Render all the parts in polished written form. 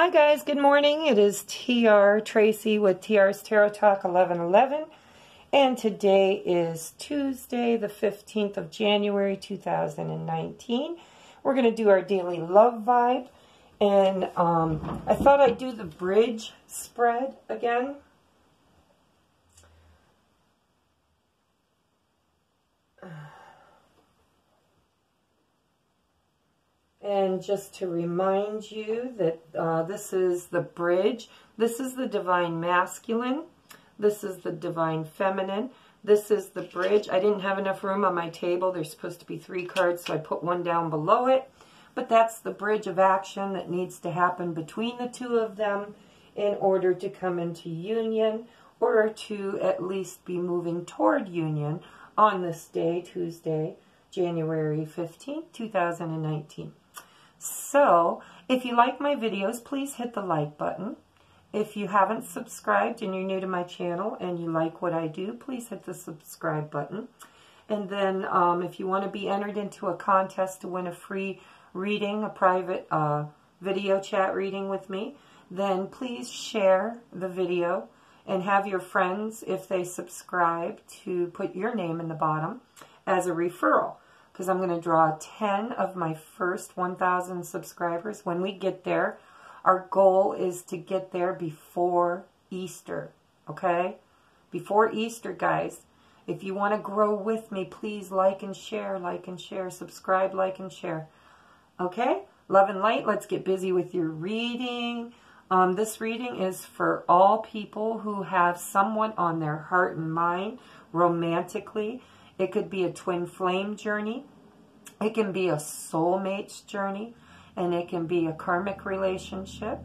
Hi guys, good morning. It is T.R. Tracy with T.R.'s Tarot Talk 1111. And today is Tuesday, the 15th of January, 2019. We're going to do our daily love vibe. And I thought I'd do the bridge spread again. And just to remind you that this is the bridge. This is the divine masculine. This is the divine feminine. This is the bridge. I didn't have enough room on my table. There's supposed to be 3 cards, so I put one down below it. But that's the bridge of action that needs to happen between the two of them in order to come into union, or to at least be moving toward union on this day, Tuesday, January 15th, 2019. So, if you like my videos, please hit the like button. If you haven't subscribed and you're new to my channel and you like what I do, please hit the subscribe button. And then if you want to be entered into a contest to win a free reading, a private video chat reading with me, then please share the video and have your friends, if they subscribe, to put your name in the bottom as a referral. Because I'm going to draw 10 of my first 1,000 subscribers. When we get there, our goal is to get there before Easter, okay? Before Easter, guys. If you want to grow with me, please like and share, subscribe, like and share. Okay? Love and light, let's get busy with your reading. This reading is for all people who have someone on their heart and mind romantically. It could be a twin flame journey. It can be a soulmate's journey. And it can be a karmic relationship.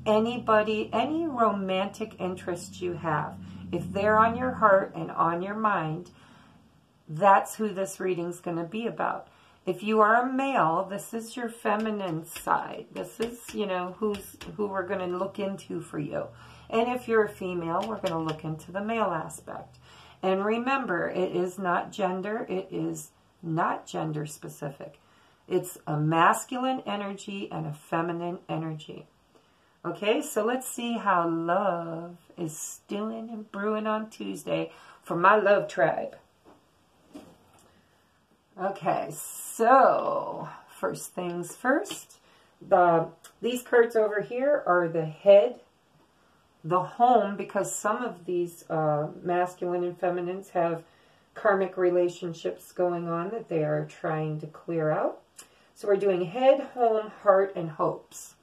Anybody, any romantic interest you have, if they're on your heart and on your mind, that's who this reading's going to be about. If you are a male, this is your feminine side. This is, you know, who we're going to look into for you. And if you're a female, we're going to look into the male aspect. And remember, it is not gender. It is not gender specific. It's a masculine energy and a feminine energy. Okay, so let's see how love is stewing and brewing on Tuesday for my love tribe. Okay, so first things first. These cards over here are the head, the home, because some of these masculine and feminines have karmic relationships going on that they are trying to clear out. So we're doing head, home, heart, and hopes.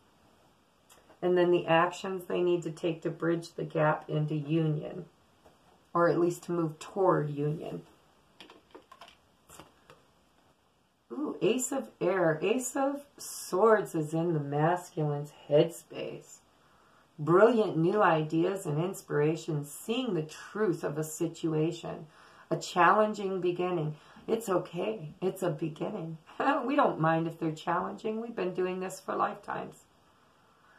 And then the actions they need to take to bridge the gap into union, or at least to move toward union. Ooh, Ace of Air. Ace of Swords is in the masculine's headspace. Brilliant new ideas and inspiration, seeing the truth of a situation. A challenging beginning. It's okay. It's a beginning. We don't mind if they're challenging. We've been doing this for lifetimes.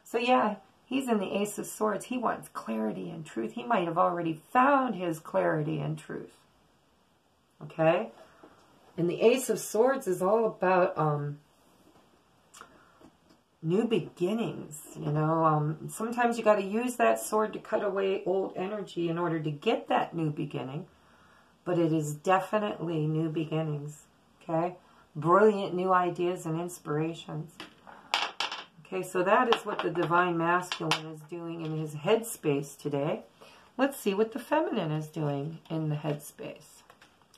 So yeah, he's in the Ace of Swords. He wants clarity and truth. He might have already found his clarity and truth. Okay? And the Ace of Swords is all about new beginnings. You know, sometimes you got to use that sword to cut away old energy in order to get that new beginning. But it is definitely new beginnings, okay? Brilliant new ideas and inspirations. Okay, so that is what the Divine Masculine is doing in his headspace today. Let's see what the Feminine is doing in the headspace.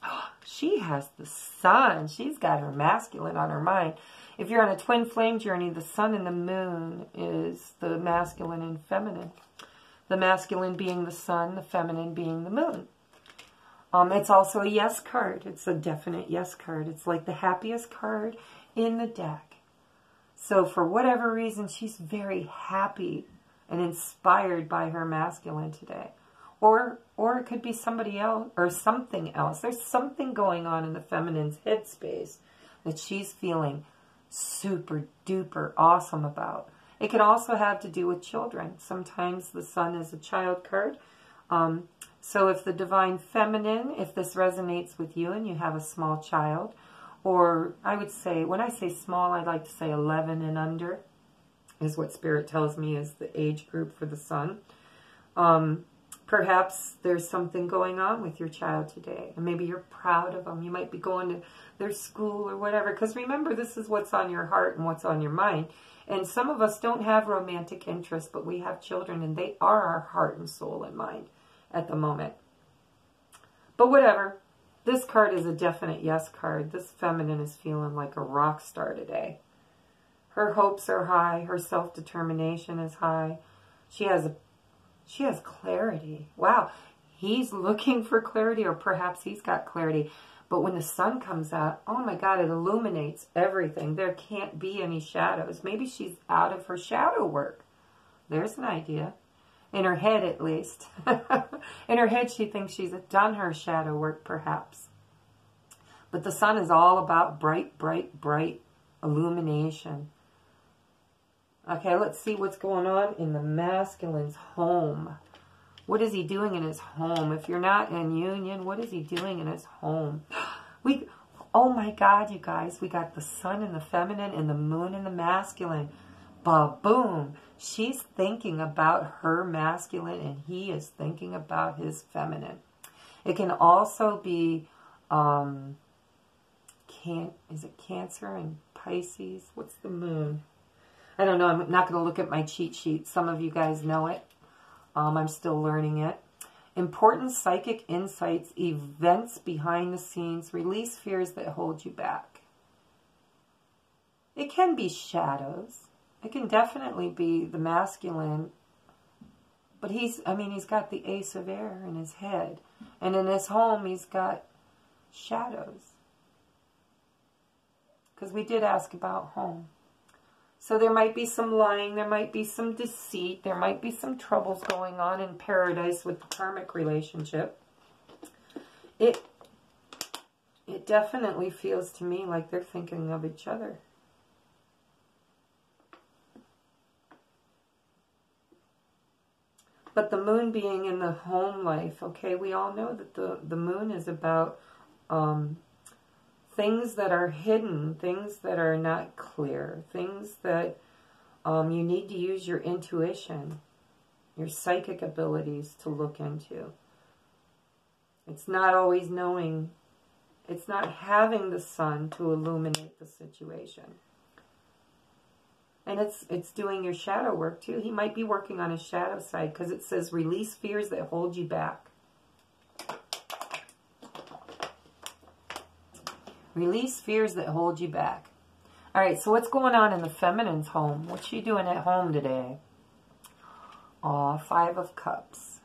Oh, she has the Sun. She's got her masculine on her mind. If you're on a twin flame journey, the Sun and the Moon is the masculine and feminine. The masculine being the Sun, the feminine being the Moon. It's also a yes card. It's a definite yes card. It's like the happiest card in the deck. So for whatever reason, she's very happy and inspired by her masculine today. Or it could be somebody else or something else. There's something going on in the feminine's headspace that she's feeling super duper awesome about. It could also have to do with children. Sometimes the Sun is a child card. So if the Divine Feminine, if this resonates with you and you have a small child, or I would say, when I say small, I'd like to say 11 and under. is what Spirit tells me is the age group for the sun. Perhaps there's something going on with your child today, and maybe you're proud of them. You might be going to their school or whatever, because remember, this is what's on your heart and what's on your mind. And some of us don't have romantic interest, but we have children, and they are our heart and soul and mind at the moment. But whatever, this card is a definite yes card. This feminine is feeling like a rock star today. Her hopes are high. Her self-determination is high. She has clarity. Wow. He's looking for clarity, or perhaps he's got clarity. But when the sun comes out, oh my God, it illuminates everything. There can't be any shadows. Maybe she's out of her shadow work. There's an idea. In her head, at least. In her head, she thinks she's done her shadow work, perhaps. But the sun is all about bright, bright, bright illumination. Okay, let's see what's going on in the masculine's home. What is he doing in his home? If you're not in union, what is he doing in his home? Oh my God, you guys, we got the sun and the feminine and the moon and the masculine. Ba-boom. She's thinking about her masculine and he is thinking about his feminine. It can also be, is it Cancer and Pisces? What's the moon? I don't know. I'm not going to look at my cheat sheet. Some of you guys know it. I'm still learning it. Important psychic insights, events behind the scenes, release fears that hold you back. It can be shadows. It can definitely be the masculine. But he's got the Ace of Air in his head. And in his home, he's got shadows. Because we did ask about home. So there might be some lying, there might be some deceit, there might be some troubles going on in paradise with the karmic relationship. It definitely feels to me like they're thinking of each other. But the moon being in the home life, okay, we all know that the moon is about things that are hidden, things that are not clear, things that you need to use your intuition, your psychic abilities to look into. It's not always knowing, it's not having the sun to illuminate the situation. And it's doing your shadow work too. He might be working on his shadow side because it says release fears that hold you back. Release fears that hold you back. All right, so what's going on in the feminine's home? What's she doing at home today? Aw, 5 of Cups.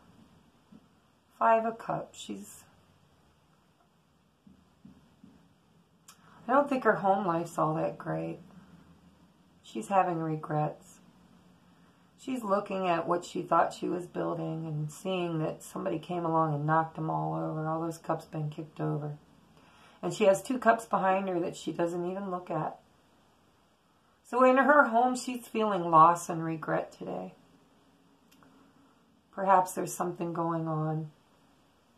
5 of Cups. I don't think her home life's all that great. She's having regrets. She's looking at what she thought she was building and seeing that somebody came along and knocked them all over. All those cups been kicked over. And she has 2 cups behind her that she doesn't even look at. So in her home, she's feeling loss and regret today. Perhaps there's something going on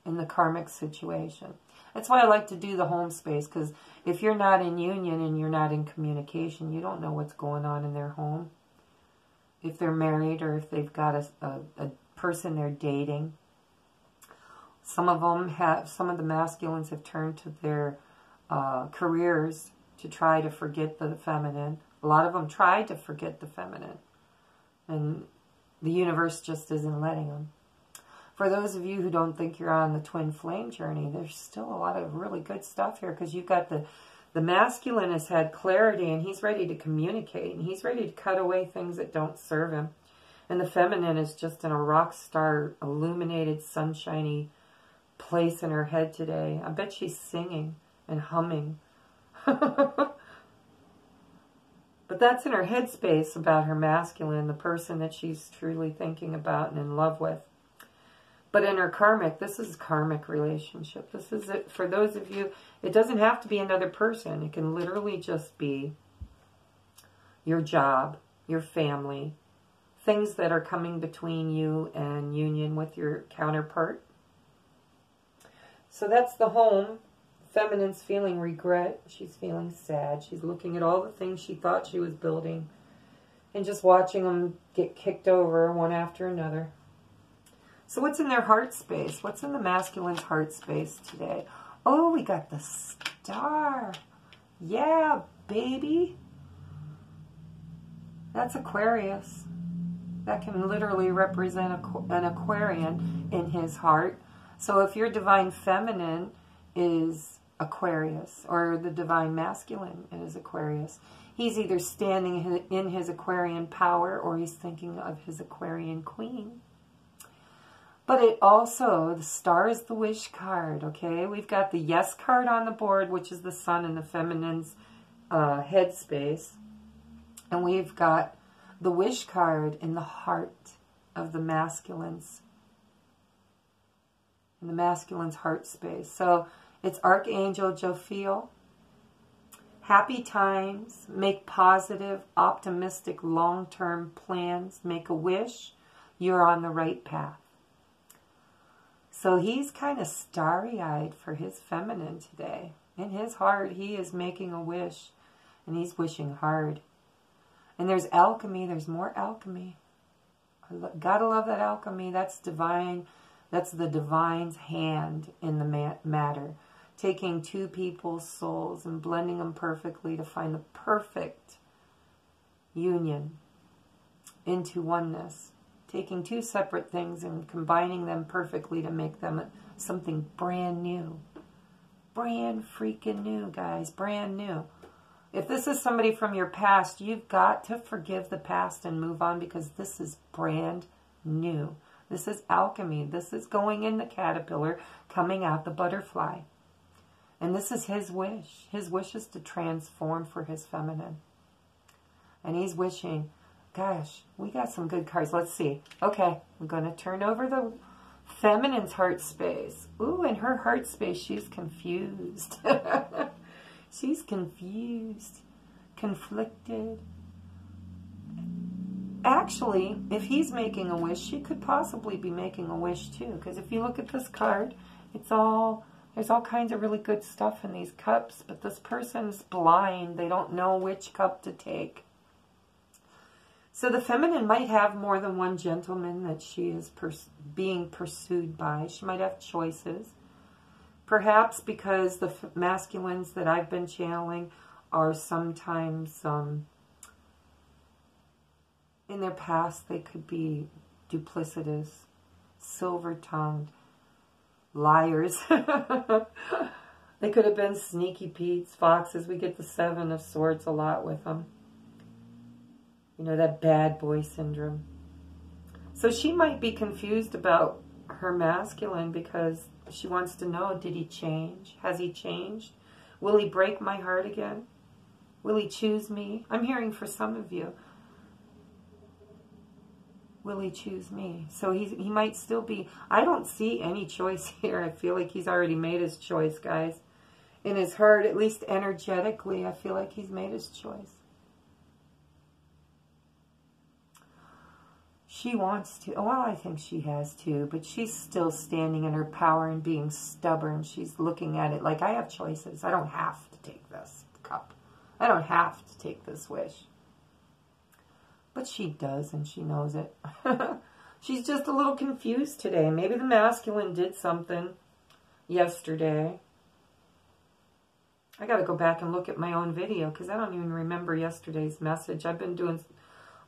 in the karmic situation. That's why I like to do the home space, because if you're not in union and you're not in communication, you don't know what's going on in their home. If they're married or if they've got a person they're dating. Some of the masculines have turned to their careers to try to forget the feminine. A lot of them tried to forget the feminine. And the universe just isn't letting them. For those of you who don't think you're on the twin flame journey, there's still a lot of really good stuff here, because you've got the masculine has had clarity and he's ready to communicate and he's ready to cut away things that don't serve him. And the feminine is just in a rock star, illuminated, sunshiny place in her head today. I bet she's singing and humming. But that's in her headspace about her masculine, the person that she's truly thinking about and in love with. But in her karmic, this is karmic relationship. This is it. For those of you, it doesn't have to be another person. It can literally just be your job, your family, things that are coming between you and union with your counterpart. So that's the home. Feminine's feeling regret. She's feeling sad. She's looking at all the things she thought she was building. and just watching them get kicked over one after another. So what's in their heart space? What's in the masculine's heart space today? Oh, we got the Star. Yeah, baby. That's Aquarius. That can literally represent an Aquarian in his heart. So if your divine feminine is Aquarius, or the divine masculine is Aquarius, he's either standing in his Aquarian power, or he's thinking of his Aquarian queen. But it also, the Star is the wish card, okay? We've got the yes card on the board, which is the sun in the feminine's headspace. And we've got the wish card in the heart of the masculine's, in the masculine's heart space. So it's Archangel Jophiel. Happy times, make positive, optimistic, long-term plans, make a wish, you're on the right path. So he's kind of starry-eyed for his feminine today. In his heart, he is making a wish, and he's wishing hard. And there's alchemy. There's more alchemy. Gotta love that alchemy. That's divine. That's the divine's hand in the matter. Taking two people's souls and blending them perfectly to find the perfect union into oneness. Taking two separate things and combining them perfectly to make them something brand new. Brand freaking new, guys. Brand new. If this is somebody from your past, you've got to forgive the past and move on, because this is brand new. This is alchemy. This is going in the caterpillar, coming out the butterfly. And this is his wish. His wish is to transform for his feminine. And he's wishing, gosh, we got some good cards. Let's see. Okay, I'm going to turn over the feminine's heart space. Ooh, in her heart space, she's confused. She's confused, conflicted. Actually, if he's making a wish, she could possibly be making a wish too. Because if you look at this card, there's all kinds of really good stuff in these cups. But this person's blind. They don't know which cup to take. So the feminine might have more than one gentleman that she is being pursued by. She might have choices. Perhaps because the masculines that I've been channeling are sometimes, in their past, they could be duplicitous, silver-tongued, liars. They could have been sneaky Pete's, foxes. We get the Seven of Swords a lot with them. You know, that bad boy syndrome. So she might be confused about her masculine because she wants to know, did he change? Has he changed? Will he break my heart again? Will he choose me? I'm hearing for some of you. Will he choose me? So he might still be, I don't see any choice here. I feel like he's already made his choice, guys. In his heart, at least energetically, I feel like he's made his choice. She wants to, well, I think she has too, but she's still standing in her power and being stubborn. She's looking at it like, I have choices. I don't have to take this cup. I don't have to take this wish. But she does, and she knows it. She's just a little confused today. Maybe the masculine did something yesterday. I got to go back and look at my own video because I don't even remember yesterday's message. I've been doing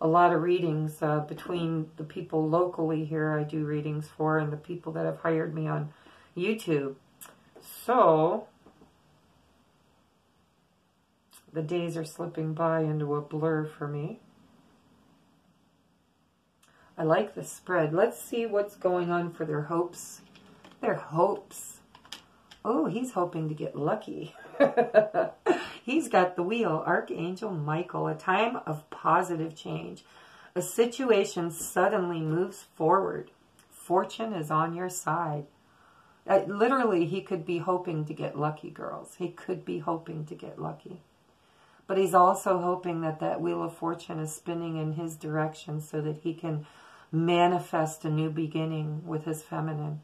a lot of readings between the people locally here I do readings for and the people that have hired me on YouTube. So the days are slipping by into a blur for me. I like the spread. Let's see what's going on for their hopes. Their hopes. Oh, he's hoping to get lucky. He's got the wheel. Archangel Michael, a time of positive change. A situation suddenly moves forward. Fortune is on your side. Literally, he could be hoping to get lucky, girls. He could be hoping to get lucky. But he's also hoping that that wheel of fortune is spinning in his direction so that he can manifest a new beginning with his feminine.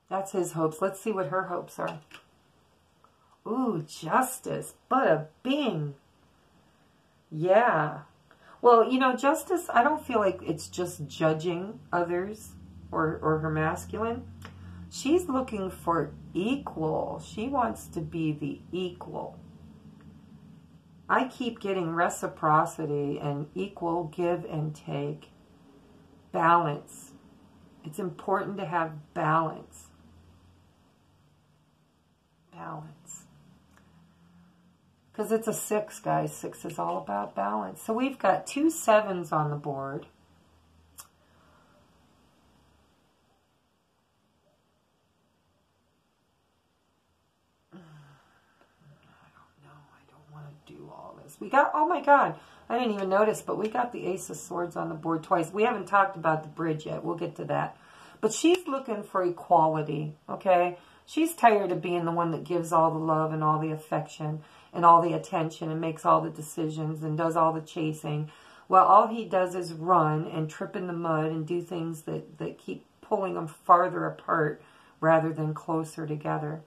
That's his hopes. Let's see what her hopes are. Ooh, justice. Bada bing. Yeah. Well, you know, justice, I don't feel like it's just judging others or her masculine. She's looking for equal. She wants to be the equal. I keep getting reciprocity and equal give and take. Balance. It's important to have balance. Balance. Because it's a 6, guys. 6 is all about balance. So we've got 2 7s on the board. Do all this. We got, oh my God, I didn't even notice, but we got the Ace of Swords on the board twice. We haven't talked about the bridge yet. We'll get to that. But she's looking for equality, okay? She's tired of being the one that gives all the love and all the affection and all the attention and makes all the decisions and does all the chasing. Well, all he does is run and trip in the mud and do things that keep pulling them farther apart rather than closer together.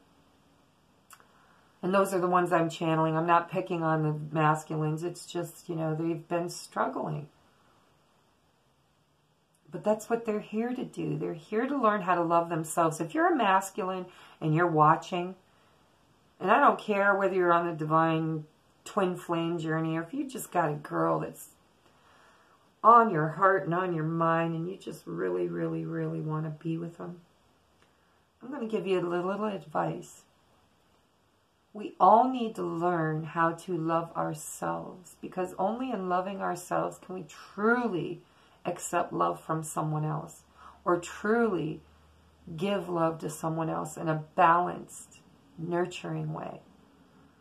And those are the ones I'm channeling. I'm not picking on the masculines. It's just, you know, they've been struggling. But that's what they're here to do. They're here to learn how to love themselves. If you're a masculine and you're watching, and I don't care whether you're on the divine twin flame journey or if you just got a girl that's on your heart and on your mind and you just really, really, really want to be with them, I'm going to give you a little advice. We all need to learn how to love ourselves, because only in loving ourselves can we truly accept love from someone else or truly give love to someone else in a balanced, nurturing way.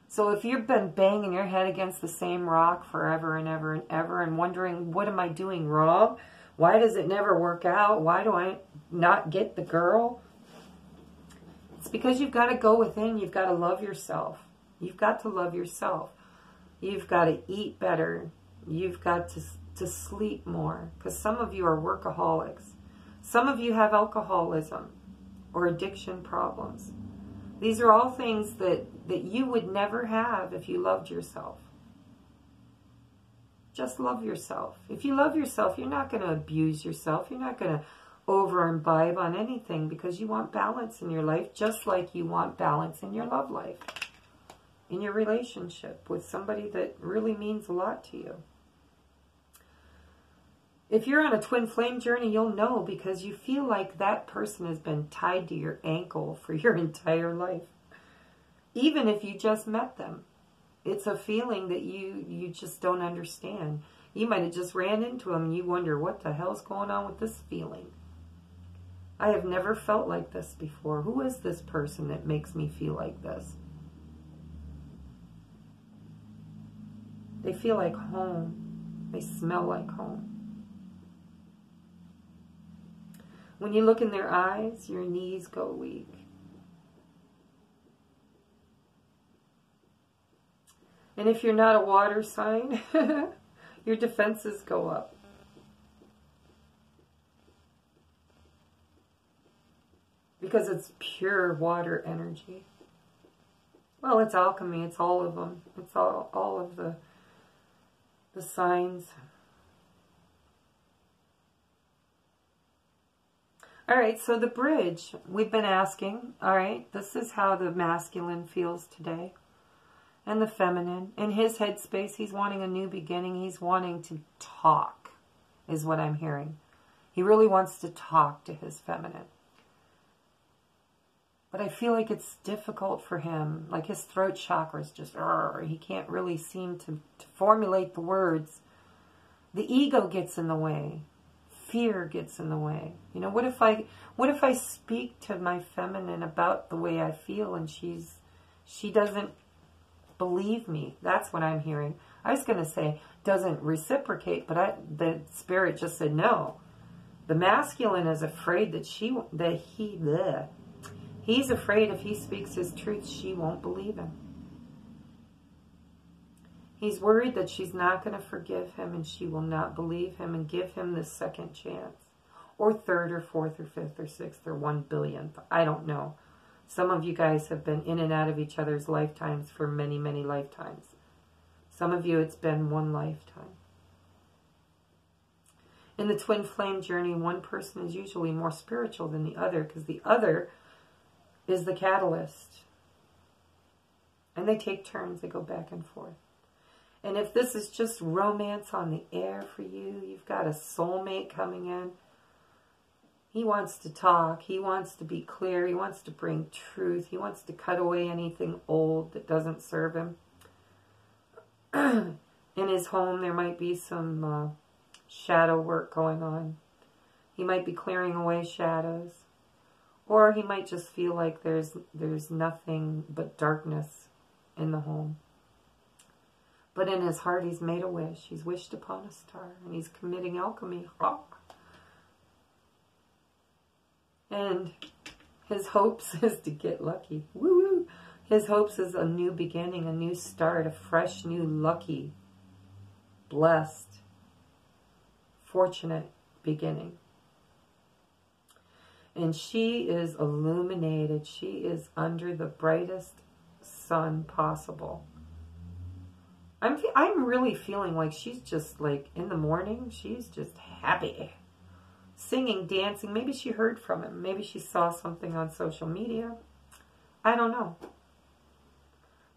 So if you've been banging your head against the same rock forever and ever and ever and wondering, what am I doing wrong? Why does it never work out? Why do I not get the girl? It's because you've got to go within. You've got to love yourself. You've got to love yourself. You've got to eat better. You've got to sleep more. Because some of you are workaholics. Some of you have alcoholism or addiction problems. These are all things that you would never have if you loved yourself. Just love yourself. If you love yourself, you're not going to abuse yourself. You're not going to over imbibe on anything, because you want balance in your life, just like you want balance in your love life, in your relationship with somebody that really means a lot to you. If you're on a twin flame journey, you'll know, because you feel like that person has been tied to your ankle for your entire life. Even if you just met them, it's a feeling that you just don't understand. You might have just ran into them and you wonder, what the hell's going on with this feeling? I have never felt like this before. Who is this person that makes me feel like this? They feel like home. They smell like home. When you look in their eyes, your knees go weak. And if you're not a water sign, your defenses go up. Because it's pure water energy. Well, it's alchemy. It's all of them. It's all of the signs. All right, so the bridge. We've been asking, all right, this is how the masculine feels today. And the feminine. In his headspace, he's wanting a new beginning. He's wanting to talk, is what I'm hearing. He really wants to talk to his feminine. But I feel like it's difficult for him. Like his throat chakra is just, he can't really seem to formulate the words. The ego gets in the way. Fear gets in the way. You know, what if I speak to my feminine about the way I feel and she doesn't believe me? That's what I'm hearing. I was going to say doesn't reciprocate, but the spirit just said no. The masculine is afraid that he's afraid if he speaks his truth, she won't believe him. He's worried that she's not going to forgive him and she will not believe him and give him this second chance. Or third or fourth or fifth or sixth or 1 billionth. I don't know. Some of you guys have been in and out of each other's lifetimes for many, many lifetimes. Some of you, it's been one lifetime. In the twin flame journey, one person is usually more spiritual than the other because the other is the catalyst. And they take turns, they go back and forth. And if this is just romance on the air for you, you've got a soulmate coming in. He wants to talk, he wants to be clear, he wants to bring truth, he wants to cut away anything old that doesn't serve him. In his home, there might be some shadow work going on. He might be clearing away shadows. Or he might just feel like there's nothing but darkness in the home. But in his heart, he's made a wish. He's wished upon a star, and he's committing alchemy. And his hopes is to get lucky. Woo-woo! His hopes is a new beginning, a new start, a fresh, new, lucky, blessed, fortunate beginning. And she is illuminated. She is under the brightest sun possible. I'm really feeling like she's just like in the morning, she's just happy. Singing, dancing. Maybe she heard from him. Maybe she saw something on social media. I don't know.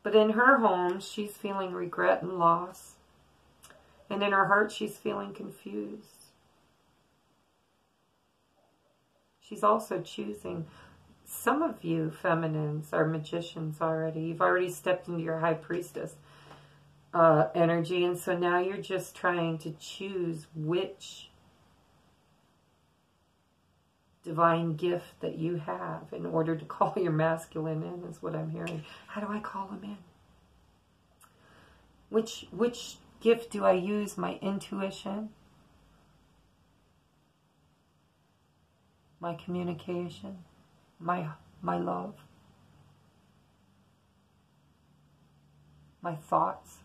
But in her home, she's feeling regret and loss. And in her heart, she's feeling confused. She's also choosing. Some of you feminines are magicians already. You've already stepped into your high priestess energy. And so now you're just trying to choose which divine gift that you have in order to call your masculine in, is what I'm hearing. How do I call him in? Which gift do I use? My intuition? My communication? My love? My thoughts?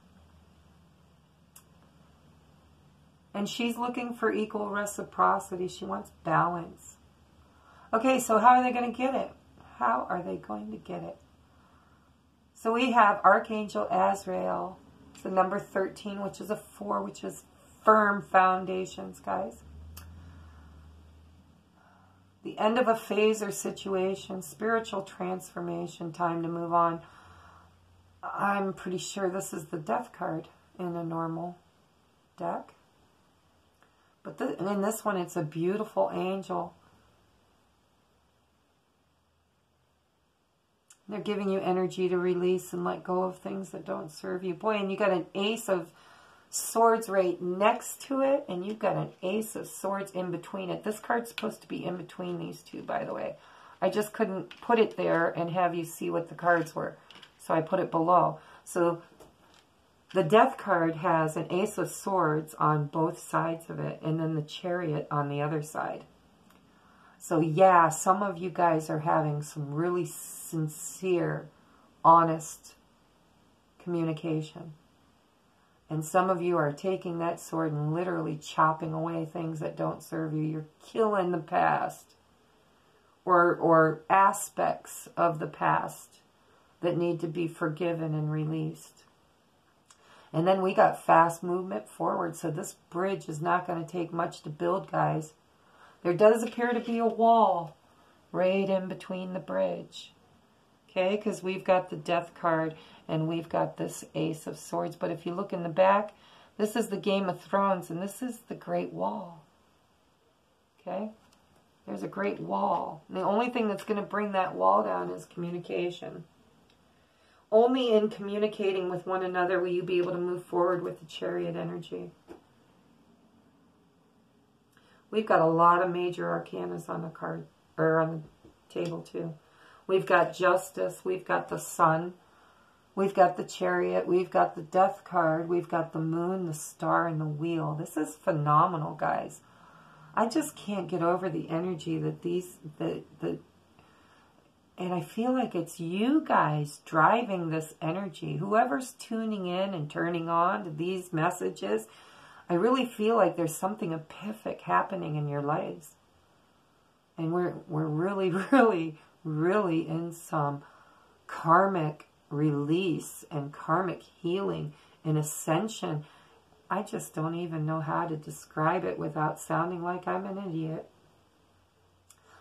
And she's looking for equal reciprocity. She wants balance. Okay, so how are they going to get it? How are they going to get it? So we have Archangel Azrael. It's the number 13, which is a 4, which is firm foundations, guys. The end of a phase or situation, spiritual transformation, time to move on. I'm pretty sure this is the Death card in a normal deck. But in this one, it's a beautiful angel. They're giving you energy to release and let go of things that don't serve you. Boy, and you got an Ace of Swords right next to it, and you've got an Ace of Swords in between it. This card's supposed to be in between these two, by the way. I just couldn't put it there and have you see what the cards were, so I put it below. So the Death card has an Ace of Swords on both sides of it, and then the Chariot on the other side. So yeah, some of you guys are having some really sincere, honest communication. And some of you are taking that sword and literally chopping away things that don't serve you. You're killing the past. Or aspects of the past that need to be forgiven and released. And then we got fast movement forward. So this bridge is not going to take much to build, guys. There does appear to be a wall right in between the bridge. Okay, because we've got the Death card and we've got this Ace of Swords. But if you look in the back, this is the Game of Thrones and this is the Great Wall. Okay, there's a great wall. And the only thing that's going to bring that wall down is communication. Only in communicating with one another will you be able to move forward with the Chariot energy. We've got a lot of major arcanas on the card, or on the table too. We've got Justice, we've got the Sun, we've got the Chariot, we've got the Death card, we've got the Moon, the Star, and the Wheel. This is phenomenal, guys. I just can't get over the energy that and I feel like it's you guys driving this energy. Whoever's tuning in and turning on to these messages, I really feel like there's something epiphanic happening in your lives. And we're really, really, really in some karmic release and karmic healing an ascension. I just don't even know how to describe it without sounding like I'm an idiot.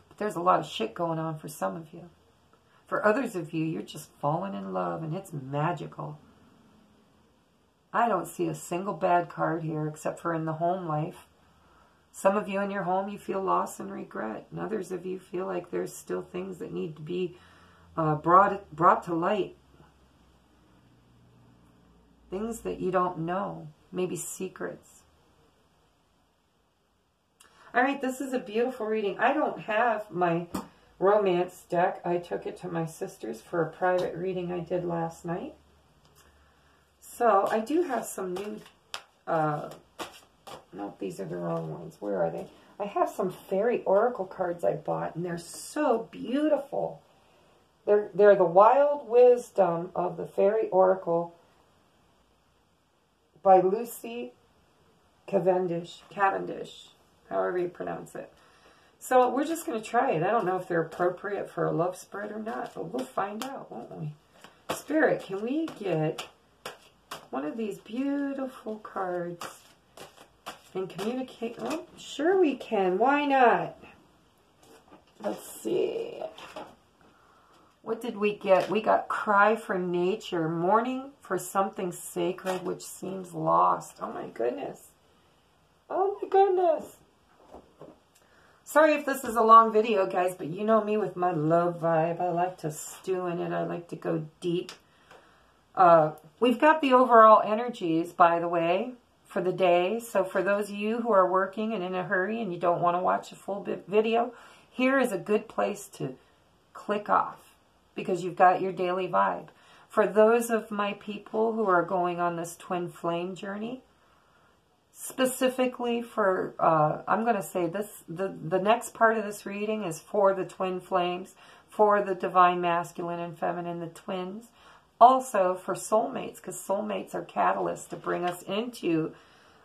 But there's a lot of shit going on for some of you. For others of you, you're just falling in love, and it's magical. I don't see a single bad card here except for in the home life. Some of you in your home, you feel loss and regret. And others of you feel like there's still things that need to be brought to light. Things that you don't know. Maybe secrets. All right, this is a beautiful reading. I don't have my romance deck. I took it to my sister's for a private reading I did last night. So I do have some new... Nope, these are the wrong ones. Where are they? I have some fairy oracle cards I bought, and they're so beautiful. They're the Wild Wisdom of the Fairy Oracle by Lucy Cavendish, however you pronounce it. So we're just going to try it. I don't know if they're appropriate for a love spread or not, but we'll find out, won't we? Spirit, can we get one of these beautiful cards and communicate? Oh, sure we can. Why not? Let's see. What did we get? We got Cry for Nature, mourning for something sacred which seems lost. Oh my goodness. Oh my goodness. Sorry if this is a long video, guys, but you know me with my love vibe. I like to stew in it. I like to go deep. We've got the overall energies, by the way, for the day. So for those of you who are working and in a hurry and you don't want to watch a full video, here is a good place to click off because you've got your daily vibe. For those of my people who are going on this twin flame journey, specifically for, I'm going to say this, the next part of this reading is for the twin flames, for the divine masculine and feminine, the twins. Also for soulmates, because soulmates are catalysts to bring us into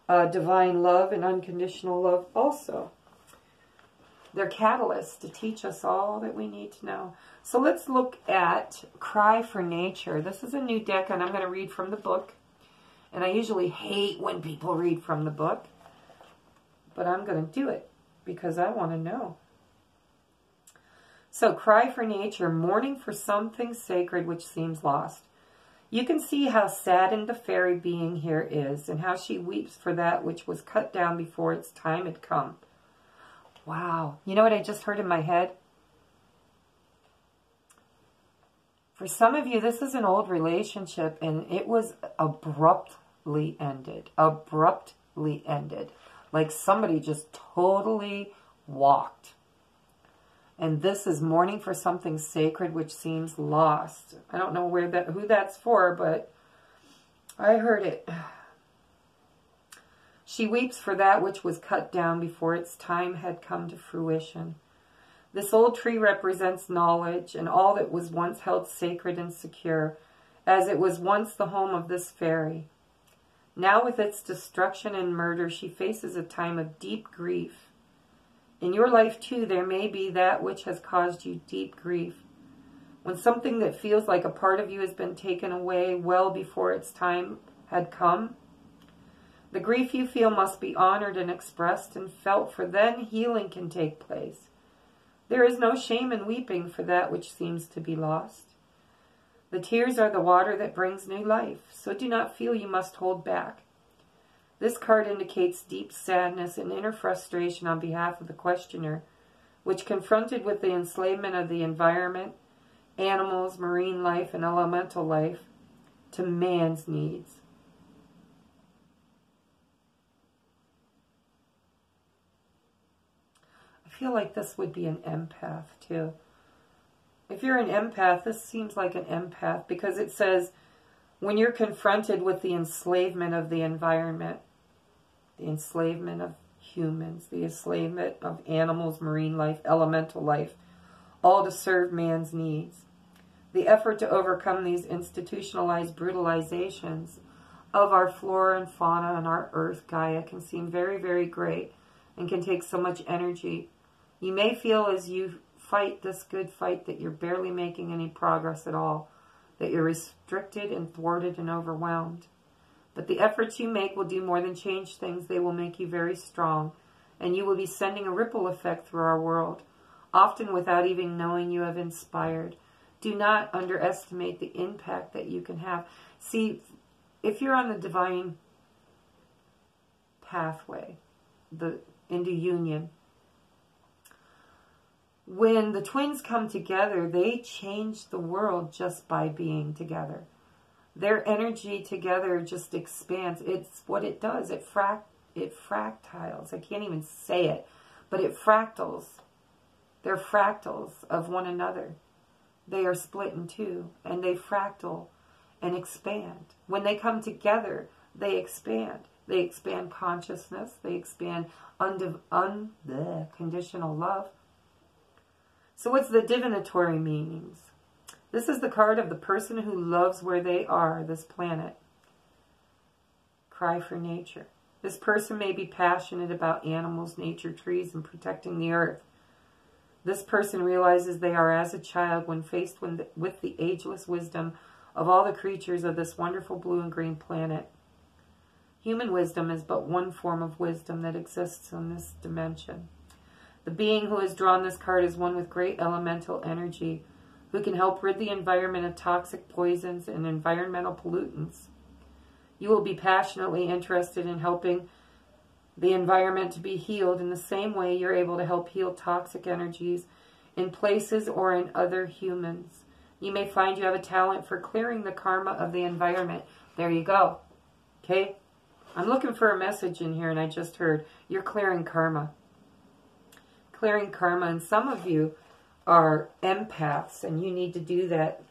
divine love and unconditional love also. They're catalysts to teach us all that we need to know. So let's look at Cry for Nature. This is a new deck, and I'm going to read from the book. And I usually hate when people read from the book. But I'm going to do it because I want to know. So, Cry for Nature, mourning for something sacred which seems lost. You can see how saddened the fairy being here is and how she weeps for that which was cut down before its time had come. Wow. You know what I just heard in my head? For some of you, this is an old relationship and it was abruptly ended. Abruptly ended. Like somebody just totally walked. And this is mourning for something sacred which seems lost. I don't know who that's for, but I heard it. She weeps for that which was cut down before its time had come to fruition. This old tree represents knowledge and all that was once held sacred and secure, as it was once the home of this fairy. Now with its destruction and murder, she faces a time of deep grief. In your life, too, there may be that which has caused you deep grief. When something that feels like a part of you has been taken away well before its time had come, the grief you feel must be honored and expressed and felt, for then healing can take place. There is no shame in weeping for that which seems to be lost. The tears are the water that brings new life, so do not feel you must hold back. This card indicates deep sadness and inner frustration on behalf of the questioner, which confronted with the enslavement of the environment, animals, marine life, and elemental life to man's needs. I feel like this would be an empath too. If you're an empath, this seems like an empath because it says, when you're confronted with the enslavement of the environment, the enslavement of humans, the enslavement of animals, marine life, elemental life, all to serve man's needs. The effort to overcome these institutionalized brutalizations of our flora and fauna and our earth, Gaia, can seem very, very great and can take so much energy. You may feel as you fight this good fight that you're barely making any progress at all, that you're restricted and thwarted and overwhelmed. But the efforts you make will do more than change things. They will make you very strong. And you will be sending a ripple effect through our world, often without even knowing you have inspired. Do not underestimate the impact that you can have. See, if you're on the divine pathway, into union, when the twins come together, they change the world just by being together. Their energy together just expands. It's what it does. It fractals. I can't even say it, but it fractals. They're fractals of one another. They are split in two, and they fractal and expand. When they come together, they expand. They expand consciousness. They expand unconditional love. So what's the divinatory meanings? This is the card of the person who loves where they are, this planet. Cry for nature. This person may be passionate about animals, nature, trees, and protecting the earth. This person realizes they are as a child when faced with the ageless wisdom of all the creatures of this wonderful blue and green planet. Human wisdom is but one form of wisdom that exists in this dimension. The being who has drawn this card is one with great elemental energy, who can help rid the environment of toxic poisons and environmental pollutants. You will be passionately interested in helping the environment to be healed in the same way you're able to help heal toxic energies in places or in other humans. You may find you have a talent for clearing the karma of the environment. There you go. Okay? I'm looking for a message in here, and I just heard you're clearing karma. Clearing karma, and some of you are empaths, and you need to do that.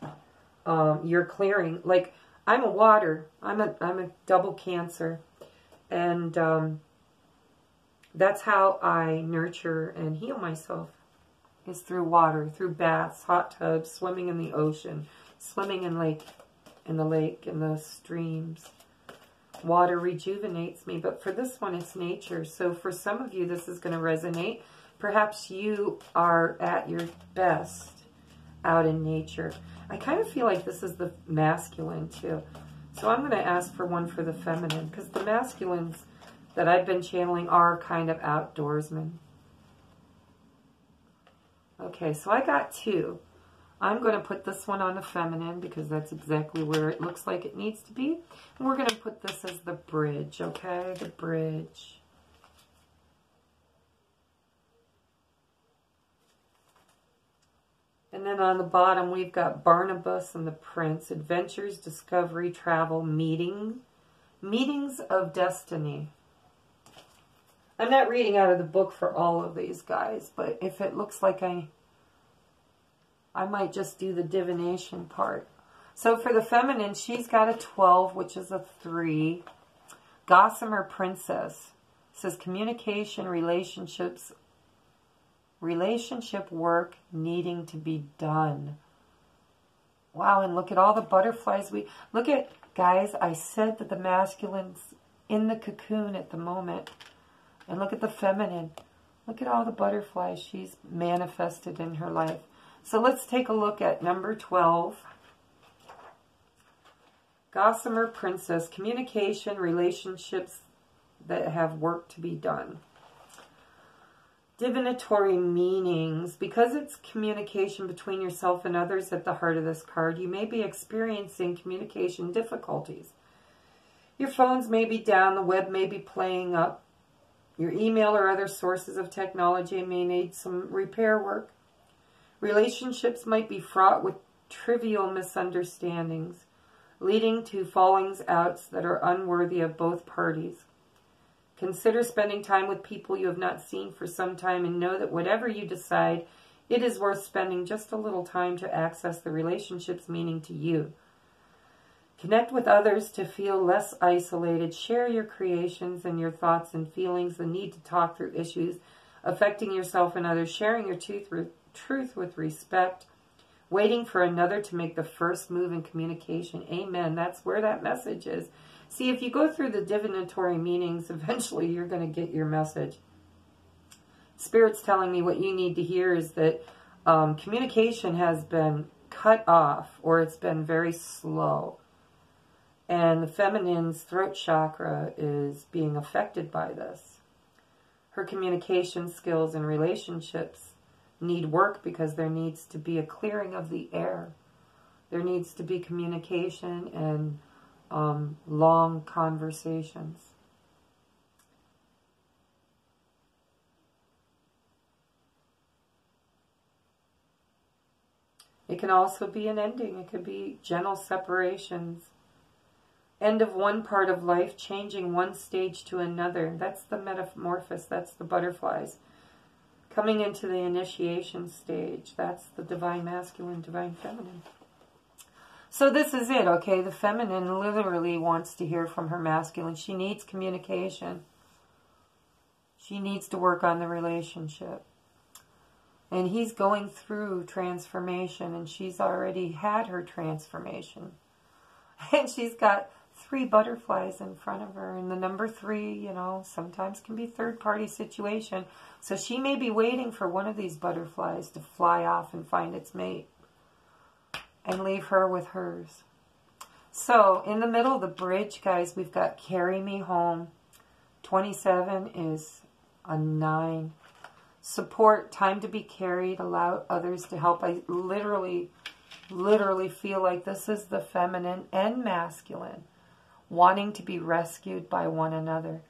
You're clearing. Like, I'm a water. I'm a double Cancer, and that's how I nurture and heal myself, is through water, through baths, hot tubs, swimming in the ocean, swimming in the lake, in the streams. Water rejuvenates me, but for this one, it's nature. So for some of you, this is going to resonate. Perhaps you are at your best out in nature. I kind of feel like this is the masculine too. So I'm going to ask for one for the feminine, because the masculines that I've been channeling are kind of outdoorsmen. Okay, so I got two. I'm going to put this one on the feminine because that's exactly where it looks like it needs to be. And we're going to put this as the bridge, okay? The bridge. And then on the bottom, we've got Barnabas and the Prince. Adventures, discovery, travel, meetings of destiny. I'm not reading out of the book for all of these guys, but if it looks like I might just do the divination part. So for the feminine, she's got a 12, which is a 3. Gossamer Princess says communication, relationship work needing to be done. Wow, and look at all the butterflies. Look at, guys, I said that the masculine's in the cocoon at the moment. And look at the feminine. Look at all the butterflies she's manifested in her life. So let's take a look at number 12. Gossamer Princess, communication, relationships that have work to be done. Divinatory meanings. Because it's communication between yourself and others at the heart of this card, you may be experiencing communication difficulties. Your phones may be down, the web may be playing up. Your email or other sources of technology may need some repair work. Relationships might be fraught with trivial misunderstandings, leading to fallings outs that are unworthy of both parties. Consider spending time with people you have not seen for some time, and know that whatever you decide, it is worth spending just a little time to access the relationship's meaning to you. Connect with others to feel less isolated. Share your creations and your thoughts and feelings. The need to talk through issues affecting yourself and others. Sharing your truth with respect. Waiting for another to make the first move in communication. Amen. That's where that message is. See, if you go through the divinatory meanings, eventually you're going to get your message. Spirit's telling me what you need to hear is that communication has been cut off, or it's been very slow. And the feminine's throat chakra is being affected by this. Her communication skills and relationships need work because there needs to be a clearing of the air. There needs to be communication and long conversations. It can also be an ending. It could be gentle separations. End of one part of life, changing one stage to another. That's the metamorphosis. That's the butterflies. Coming into the initiation stage. That's the divine masculine, divine feminine. So this is it, okay? The feminine literally wants to hear from her masculine. She needs communication. She needs to work on the relationship. And he's going through transformation, and she's already had her transformation. And she's got 3 butterflies in front of her. And the number 3, you know, sometimes can be third-party situation. So she may be waiting for one of these butterflies to fly off and find its mate and leave her with hers. So in the middle of the bridge, guys, we've got Carry Me Home. 27 is a 9. Support, time to be carried, allow others to help. I literally feel like this is the feminine and masculine wanting to be rescued by one another.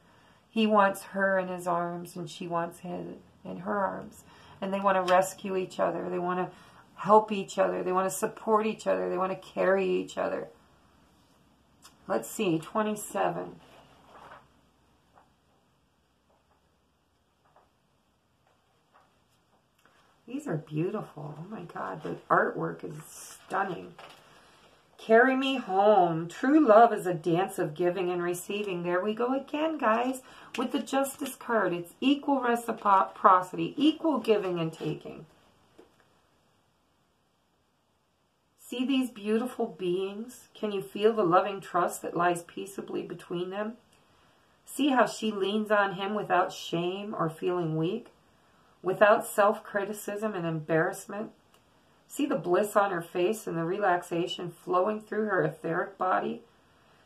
He wants her in his arms and she wants him in her arms. And they want to rescue each other. They want to help each other. They want to support each other. They want to carry each other. Let's see, 27. These are beautiful. Oh my God, the artwork is stunning. Carry me home. True love is a dance of giving and receiving. There we go again, guys, with the Justice card. It's equal reciprocity, equal giving and taking. See these beautiful beings? Can you feel the loving trust that lies peaceably between them? See how she leans on him without shame or feeling weak? Without self-criticism and embarrassment? See the bliss on her face and the relaxation flowing through her etheric body?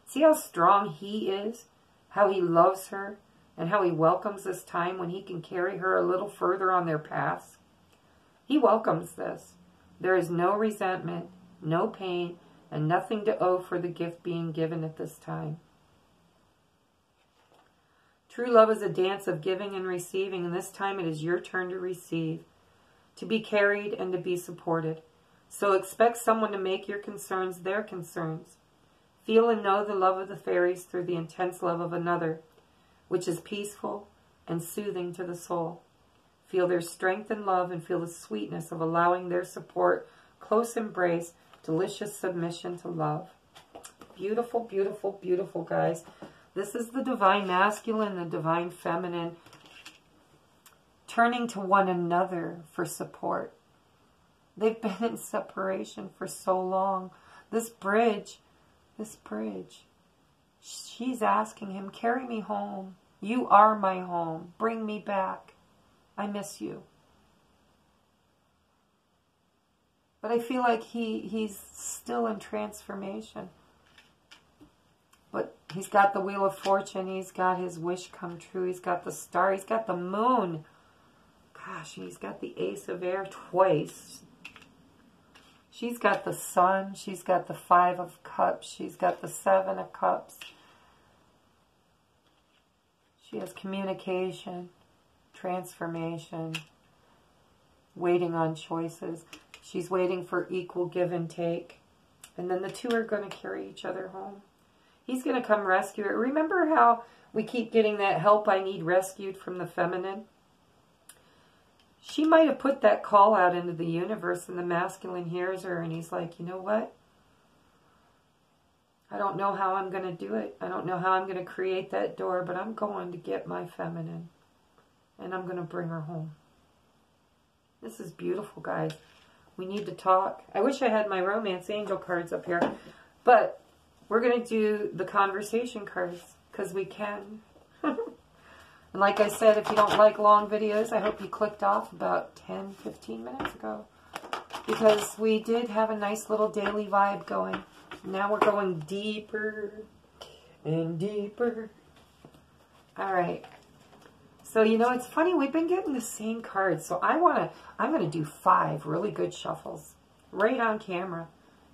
See how strong he is, how he loves her, and how he welcomes this time when he can carry her a little further on their paths? He welcomes this. There is no resentment, no pain, and nothing to owe for the gift being given at this time. True love is a dance of giving and receiving, and this time it is your turn to receive, to be carried and to be supported. So expect someone to make your concerns their concerns. Feel and know the love of the fairies through the intense love of another, which is peaceful and soothing to the soul. Feel their strength and love and feel the sweetness of allowing their support, close embrace, delicious submission to love. Beautiful, beautiful, beautiful, guys. This is the divine masculine, the divine feminine, turning to one another for support. They've been in separation for so long. This bridge, she's asking him, carry me home. You are my home. Bring me back. I miss you. But I feel like he's still in transformation. But he's got the Wheel of Fortune. He's got his wish come true. He's got the star. He's got the moon. Gosh, he's got the Ace of Air twice. She's got the Sun. She's got the 5 of Cups. She's got the 7 of Cups. She has communication, transformation, waiting on choices. She's waiting for equal give and take. And then the two are going to carry each other home. He's going to come rescue her. Remember how we keep getting that help I need rescued from the feminine? She might have put that call out into the universe and the masculine hears her and he's like, you know what? I don't know how I'm going to do it. I don't know how I'm going to create that door, but I'm going to get my feminine and I'm going to bring her home. This is beautiful, guys. We need to talk. I wish I had my romance angel cards up here, but we're going to do the conversation cards because we can. And like I said, if you don't like long videos, I hope you clicked off about 10, 15 minutes ago because we did have a nice little daily vibe going. Now we're going deeper and deeper. All right. So, you know, it's funny. We've been getting the same cards. So I'm going to do 5 really good shuffles right on camera.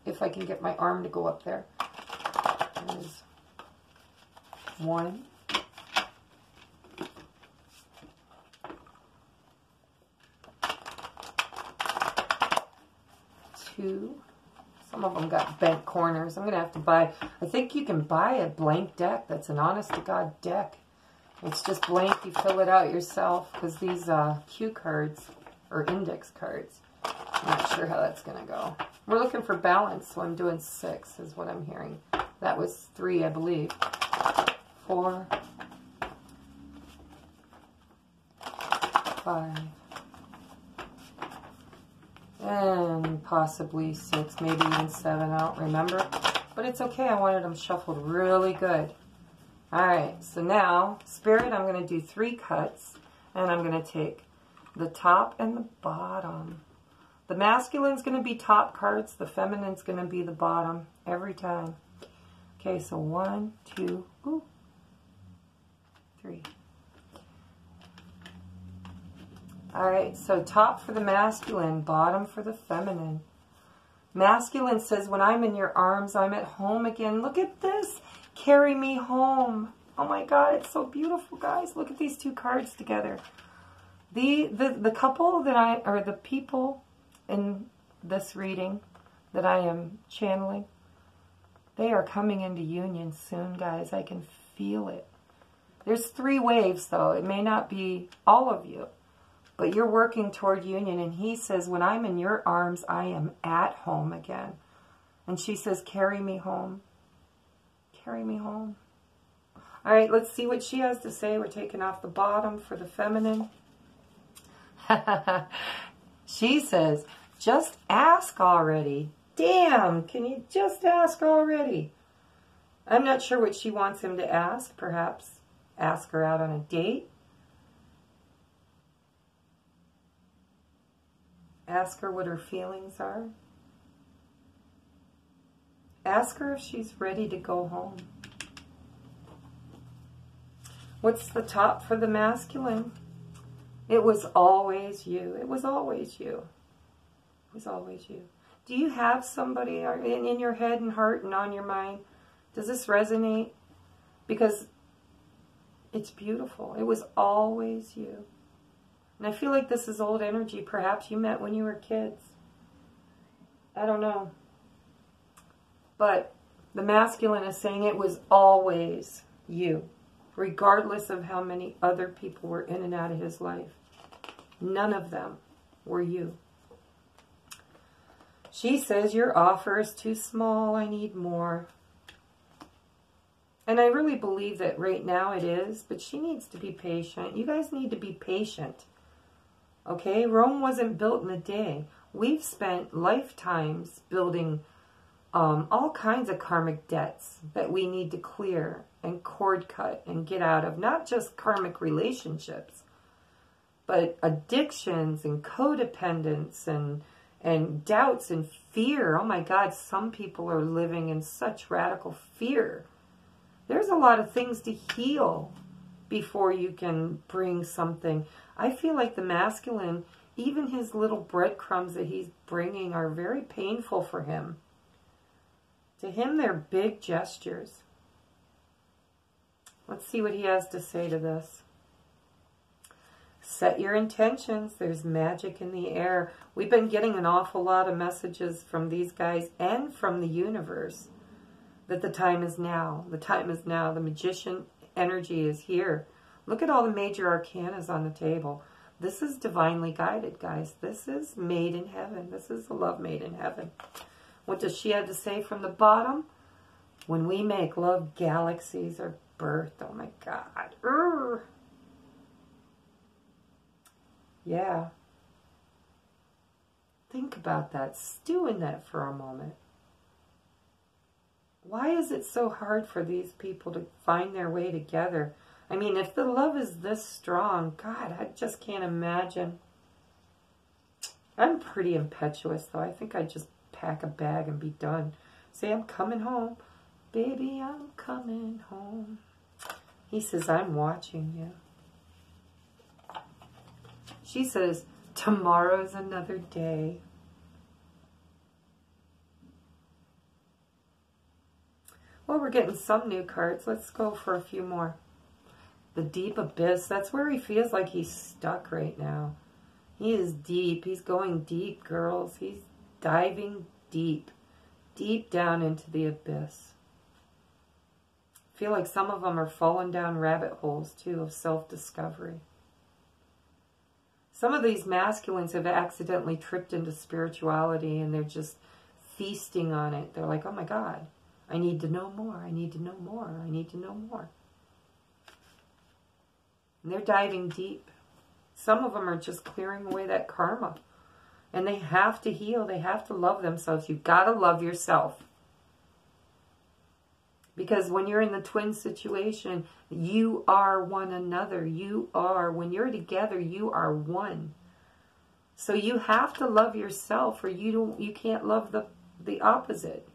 If I can get my arm to go up there. There's 1. 2. Some of them got bent corners. I'm going to have to buy, I think you can buy a blank deck that's an honest-to-God deck. It's just blank. You fill it out yourself because these cue cards or index cards, I'm not sure how that's going to go. We're looking for balance, so I'm doing 6 is what I'm hearing. That was 3, I believe. 4, 5, and possibly 6, maybe even 7, I don't remember. But it's okay, I wanted them shuffled really good. Alright, so now, Spirit, I'm going to do 3 cuts, and I'm going to take the top and the bottom. The masculine's going to be top cards, the feminine's going to be the bottom, every time. Okay, so 1, 2, 3. Alright, so top for the masculine, bottom for the feminine. Masculine says, when I'm in your arms, I'm at home again. Look at this. Carry me home. Oh my God, it's so beautiful, guys. Look at these 2 cards together. The couple that or the people in this reading that I am channeling, they are coming into union soon, guys. I can feel it. There's 3 waves, though. It may not be all of you. But you're working toward union, and he says, when I'm in your arms, I am at home again. And she says, carry me home. Carry me home. All right, let's see what she has to say. We're taking off the bottom for the feminine. She says, just ask already. Damn, can you just ask already? I'm not sure what she wants him to ask. Perhaps ask her out on a date. Ask her what her feelings are. Ask her if she's ready to go home. What's the top for the masculine? It was always you. It was always you. It was always you. Do you have somebody in your head and heart and on your mind? Does this resonate? Because it's beautiful. It was always you. And I feel like this is old energy. Perhaps you met when you were kids. I don't know. But the masculine is saying it was always you, regardless of how many other people were in and out of his life. None of them were you. She says, your offer is too small. I need more. And I really believe that right now it is, but she needs to be patient. You guys need to be patient. Okay, Rome wasn't built in a day. We've spent lifetimes building all kinds of karmic debts that we need to clear and cord cut and get out of. Not just karmic relationships, but addictions and codependence and doubts and fear. Oh my God, some people are living in such radical fear. There's a lot of things to heal before you can bring something. I feel like the masculine, even his little breadcrumbs that he's bringing are very painful for him. To him, they're big gestures. Let's see what he has to say to this. Set your intentions. There's magic in the air. We've been getting an awful lot of messages from these guys and from the universe that the time is now. The time is now. The magician energy is here. Look at all the major arcanas on the table. This is divinely guided, guys. This is made in heaven. This is the love made in heaven. What does she have to say from the bottom? When we make love, galaxies are birthed. Oh my God. Urgh. Yeah. Think about that. Stew in that for a moment. Why is it so hard for these people to find their way together? I mean, if the love is this strong, God, I just can't imagine. I'm pretty impetuous, though. I think I'd just pack a bag and be done. Say, I'm coming home. Baby, I'm coming home. He says, I'm watching you. She says, tomorrow's another day. Well, we're getting some new cards. Let's go for a few more. The deep abyss. That's where he feels like he's stuck right now. He is deep. He's going deep, girls. He's diving deep. Deep down into the abyss. I feel like some of them are falling down rabbit holes, too, of self-discovery. Some of these masculines have accidentally tripped into spirituality, and they're just feasting on it. They're like, oh my God, I need to know more. I need to know more. I need to know more. And they're diving deep. Some of them are just clearing away that karma. And they have to heal. They have to love themselves. You've got to love yourself. Because when you're in the twin situation, you are one another. You are, when you're together, you are one. So you have to love yourself, or you can't love the opposite.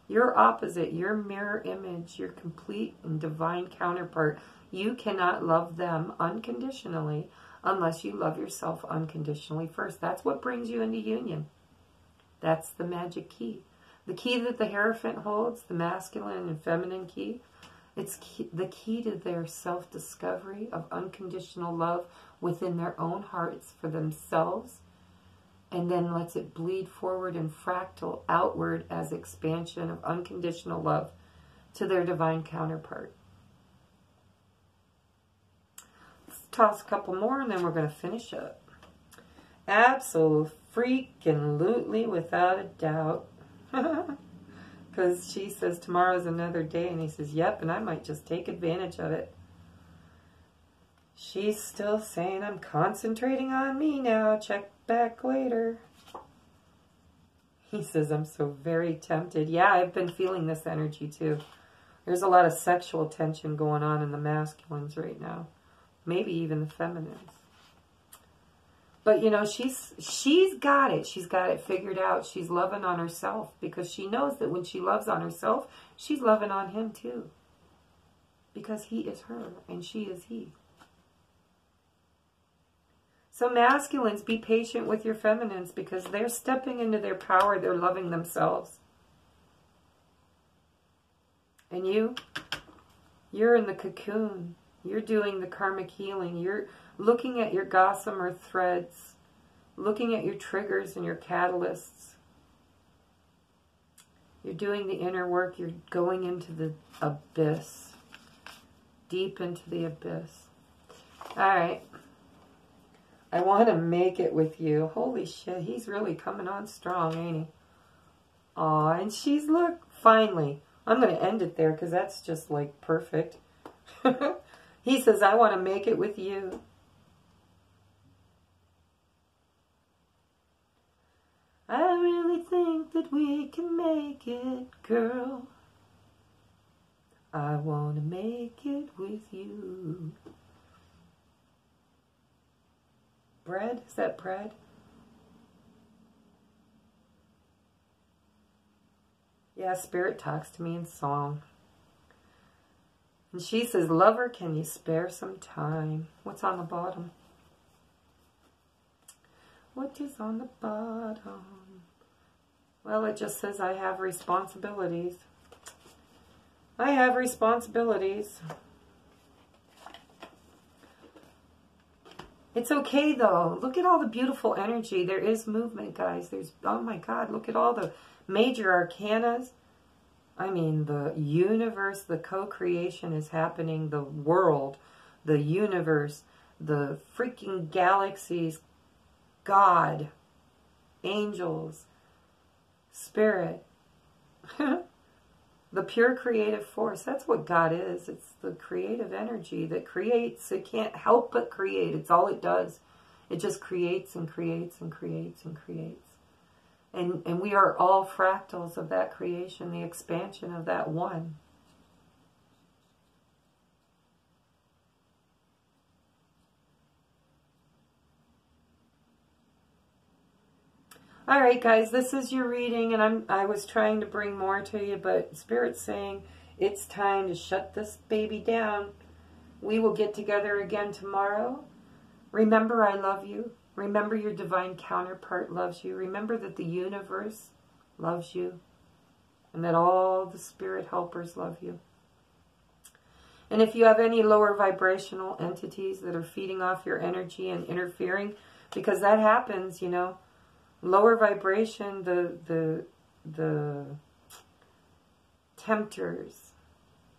Your opposite, your mirror image, your complete and divine counterpart. You cannot love them unconditionally unless you love yourself unconditionally first. That's what brings you into union. That's the magic key. The key that the Hierophant holds, the masculine and feminine key, it's the key to their self-discovery of unconditional love within their own hearts for themselves, and then lets it bleed forward and fractal outward as expansion of unconditional love to their divine counterpart. Let's toss a couple more and then we're going to finish up. Absolutely, without a doubt. Because she says tomorrow's another day, and he says, yep, and I might just take advantage of it. She's still saying, I'm concentrating on me now. Check back later. He says, I'm so very tempted. Yeah, I've been feeling this energy too. There's a lot of sexual tension going on in the masculines right now. Maybe even the feminines. But, you know, she's got it. She's got it figured out. She's loving on herself because she knows that when she loves on herself, she's loving on him too. Because he is her and she is he. So masculines, be patient with your feminines because they're stepping into their power. They're loving themselves. And you're in the cocoon. You're doing the karmic healing. You're looking at your gossamer threads, looking at your triggers and your catalysts. You're doing the inner work. You're going into the abyss, deep into the abyss. All right. I want to make it with you. Holy shit, he's really coming on strong, ain't he? Aw, and she's, look, finally. I'm going to end it there because that's just, like, perfect. He says, I want to make it with you. I really think that we can make it, girl. I want to make it with you. Bread? Is that bread? Yeah, Spirit talks to me in song. And she says, lover, can you spare some time? What's on the bottom? What is on the bottom? Well, it just says I have responsibilities. I have responsibilities. It's okay, though. Look at all the beautiful energy. There is movement, guys. There's, oh my God, look at all the major arcanas. I mean, the universe, the co-creation is happening. The world, the universe, the freaking galaxies, God, angels, spirit, the pure creative force. That's what God is. It's the creative energy that creates. It can't help but create. It's all it does. It just creates and creates and creates and creates. And we are all fractals of that creation, the expansion of that one. All right, guys, this is your reading, and I was trying to bring more to you, but Spirit's saying it's time to shut this baby down. We will get together again tomorrow. Remember, I love you. Remember, your divine counterpart loves you. Remember that the universe loves you, and that all the spirit helpers love you. And if you have any lower vibrational entities that are feeding off your energy and interfering, because that happens, you know, lower vibration, the tempters,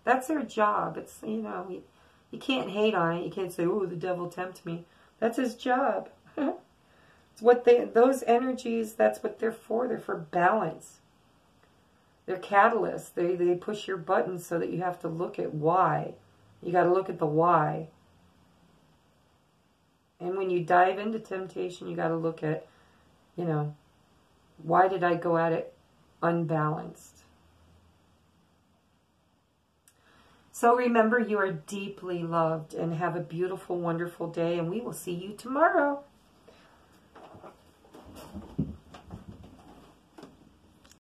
that's their job. It's, you know, you can't hate on it. You can't say, oh, the devil tempts me. That's his job. It's what those energies, that's what they're for. They're for balance. They're catalysts. They push your buttons so that you have to look at why. You got to look at the why. And when you dive into temptation, you got to look at, you know, why did I go at it unbalanced? So remember, you are deeply loved, and have a beautiful, wonderful day, and we will see you tomorrow.